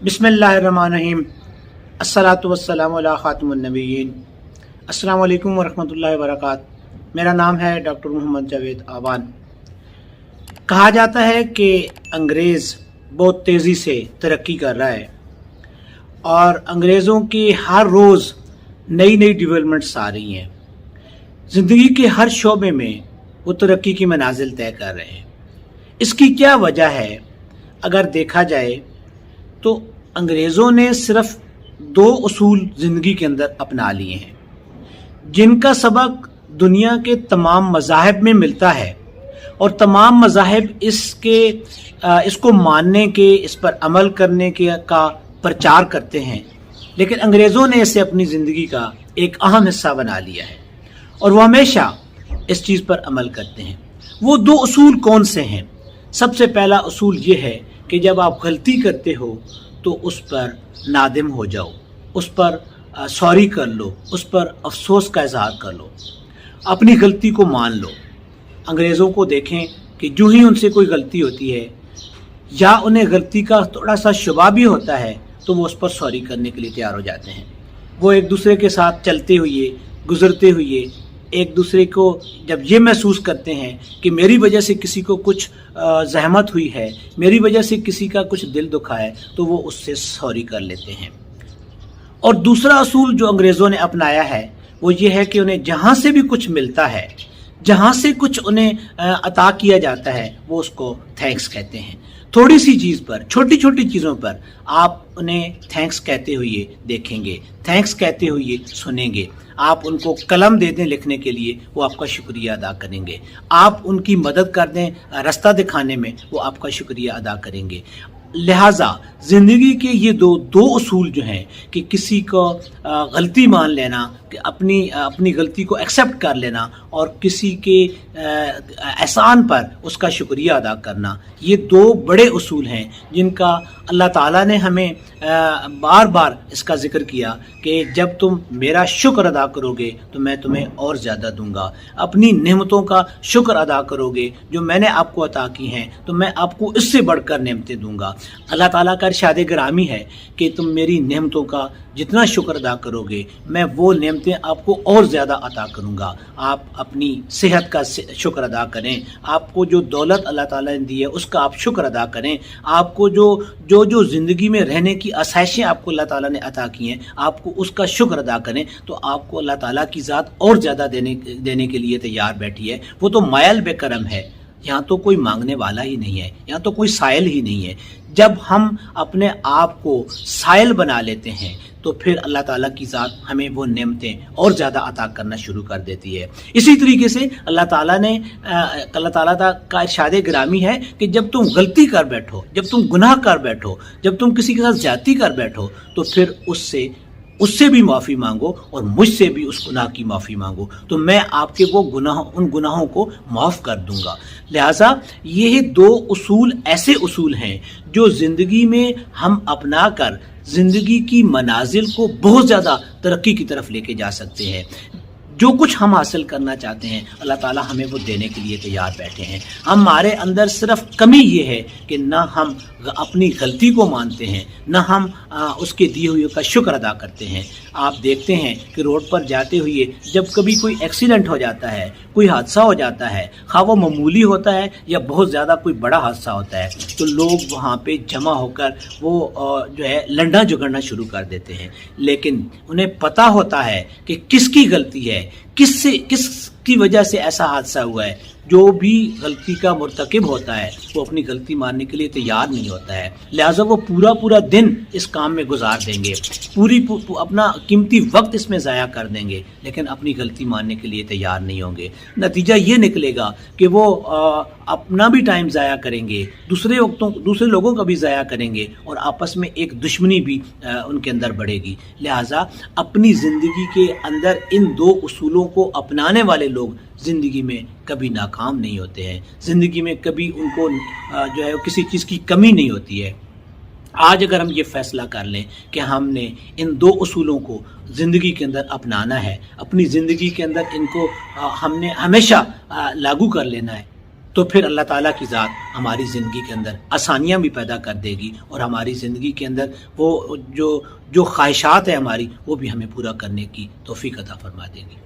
बिस्मिल्लाहिर्रहमानिर्रहीम अस्सलातु वस्सलामु अला खातिमुन्नबिय्यीन। अस्सलामु अलैकुम वरहमतुल्लाहि वबरकातुहू। मेरा नाम है डॉक्टर मोहम्मद जावेद आवान। कहा जाता है कि अंग्रेज़ बहुत तेज़ी से तरक्की कर रहा है और अंग्रेज़ों की हर रोज़ नई नई डेवलपमेंट्स आ रही हैं। ज़िंदगी के हर शोबे में वो तरक्की की मनाजिल तय कर रहे हैं। इसकी क्या वजह है? अगर देखा जाए तो अंग्रेज़ों ने सिर्फ दो उसूल ज़िंदगी के अंदर अपना लिए हैं, जिनका सबक दुनिया के तमाम मज़ाहिब में मिलता है और तमाम मज़ाहिब इसको मानने के, इस पर अमल करने के का प्रचार करते हैं। लेकिन अंग्रेज़ों ने इसे अपनी ज़िंदगी का एक अहम हिस्सा बना लिया है और वो हमेशा इस चीज़ पर अमल करते हैं। वो दो उसूल कौन से हैं? सबसे पहला उसूल ये है कि जब आप गलती करते हो तो उस पर नादिम हो जाओ, उस पर सॉरी कर लो, उस पर अफसोस का इजहार कर लो, अपनी गलती को मान लो। अंग्रेज़ों को देखें कि जो ही उनसे कोई गलती होती है या उन्हें गलती का थोड़ा सा शुबा भी होता है तो वो उस पर सॉरी करने के लिए तैयार हो जाते हैं। वो एक दूसरे के साथ चलते हुए, गुजरते हुए एक दूसरे को जब ये महसूस करते हैं कि मेरी वजह से किसी को कुछ ज़हमत हुई है, मेरी वजह से किसी का कुछ दिल दुखा है, तो वो उससे सॉरी कर लेते हैं। और दूसरा असूल जो अंग्रेज़ों ने अपनाया है वो ये है कि उन्हें जहाँ से भी कुछ मिलता है, जहाँ से कुछ उन्हें अता किया जाता है, वो उसको थैंक्स कहते हैं। थोड़ी सी चीज़ पर, छोटी छोटी चीज़ों पर आप उन्हें थैंक्स कहते हुए देखेंगे, थैंक्स कहते हुए सुनेंगे। आप उनको कलम दे दें लिखने के लिए, वो आपका शुक्रिया अदा करेंगे। आप उनकी मदद कर दें रास्ता दिखाने में, वो आपका शुक्रिया अदा करेंगे। लिहाजा ज़िंदगी के ये दो उसूल जो हैं कि किसी को गलती मान लेना, कि अपनी गलती को एक्सेप्ट कर लेना और किसी के एहसान पर उसका शुक्रिया अदा करना, ये दो बड़े उसूल हैं जिनका अल्लाह ताला ने हमें बार बार इसका जिक्र किया कि जब तुम मेरा शुक्र अदा करोगे तो मैं तुम्हें और ज़्यादा दूंगा। अपनी नेमतों का शुक्र अदा करोगे जो मैंने आपको अता की हैं तो मैं आपको इससे बढ़कर नेमतें दूंगा। अल्लाह ताला का इरशाद गिरामी है कि तुम मेरी नेमतों का जितना शुक्र अदा करोगे मैं वो नेमतें आपको और ज़्यादा अता करूँगा। आप अपनी सेहत का शुक्र अदा करें, आपको जो दौलत अल्लाह ताला ने दी है उसका आप शुक्र अदा करें, आपको जो ज़िंदगी में रहने की आसाइशें आपको अल्लाह ताला ने अता की हैं आपको उसका शुक्र अदा करें तो आपको अल्लाह ताला की ज़ात और ज़्यादा देने के लिए तैयार बैठी है। वो तो मायल बेकरम है, यहाँ तो कोई मांगने वाला ही नहीं है, यहाँ तो कोई साइल ही नहीं है। जब हम अपने आप को साइल बना लेते हैं तो फिर अल्लाह ताला की ज़ात हमें वो नेमतें और ज़्यादा अता करना शुरू कर देती है। इसी तरीके से अल्लाह ताला का इरशाद गिरामी है कि जब तुम गलती कर बैठो, जब तुम गुनाह कर बैठो, जब तुम किसी के साथ ज्यादती कर बैठो तो फिर उससे भी माफ़ी मांगो और मुझसे भी उस गुनाह की माफ़ी मांगो तो मैं आपके उन गुनाहों को माफ़ कर दूंगा। लिहाजा ये दो उसूल ऐसे उसूल हैं जो ज़िंदगी में हम अपना कर ज़िंदगी की मनाजिल को बहुत ज़्यादा तरक्की की तरफ लेके जा सकते हैं। जो कुछ हम हासिल करना चाहते हैं अल्लाह ताला हमें वो देने के लिए तैयार बैठे हैं। हमारे अंदर सिर्फ कमी ये है कि ना हम अपनी गलती को मानते हैं, ना हम उसके दिए हुए का शुक्र अदा करते हैं। आप देखते हैं कि रोड पर जाते हुए जब कभी कोई एक्सीडेंट हो जाता है, कोई हादसा हो जाता है, खा वो मामूली होता है या बहुत ज़्यादा कोई बड़ा हादसा होता है, तो लोग वहाँ पे जमा होकर वो जो है लड़ना झगड़ना शुरू कर देते हैं। लेकिन उन्हें पता होता है कि किसकी गलती है, किसकी वजह से ऐसा हादसा हुआ है। जो भी गलती का मुर्तकिब होता है वो अपनी गलती मानने के लिए तैयार नहीं होता है। लिहाजा वो पूरा दिन इस काम में गुजार देंगे, अपना कीमती वक्त इसमें ज़ाया कर देंगे, लेकिन अपनी गलती मानने के लिए तैयार नहीं होंगे। नतीजा ये निकलेगा कि वो अपना भी टाइम ज़ाया करेंगे, दूसरे लोगों का भी ज़ाया करेंगे और आपस में एक दुश्मनी भी उनके अंदर बढ़ेगी। लिहाजा अपनी ज़िंदगी के अंदर इन दो उसूलों को अपनाने वाले लोग ज़िंदगी में कभी नाकाम नहीं होते हैं, ज़िंदगी में कभी उनको जो है किसी चीज़ की कमी नहीं होती है। आज अगर हम ये फ़ैसला कर लें कि हमने इन दो उसूलों को ज़िंदगी के अंदर अपनाना है, अपनी ज़िंदगी के अंदर इनको हमने हमेशा लागू कर लेना है, تو پھر اللہ تعالیٰ کی ذات ہماری زندگی کے اندر آسانیاں بھی پیدا کر دے گی، اور ہماری زندگی کے اندر وہ جو خواہشات ہیں ہماری، وہ بھی ہمیں پورا کرنے کی توفیق عطا فرما دے گی۔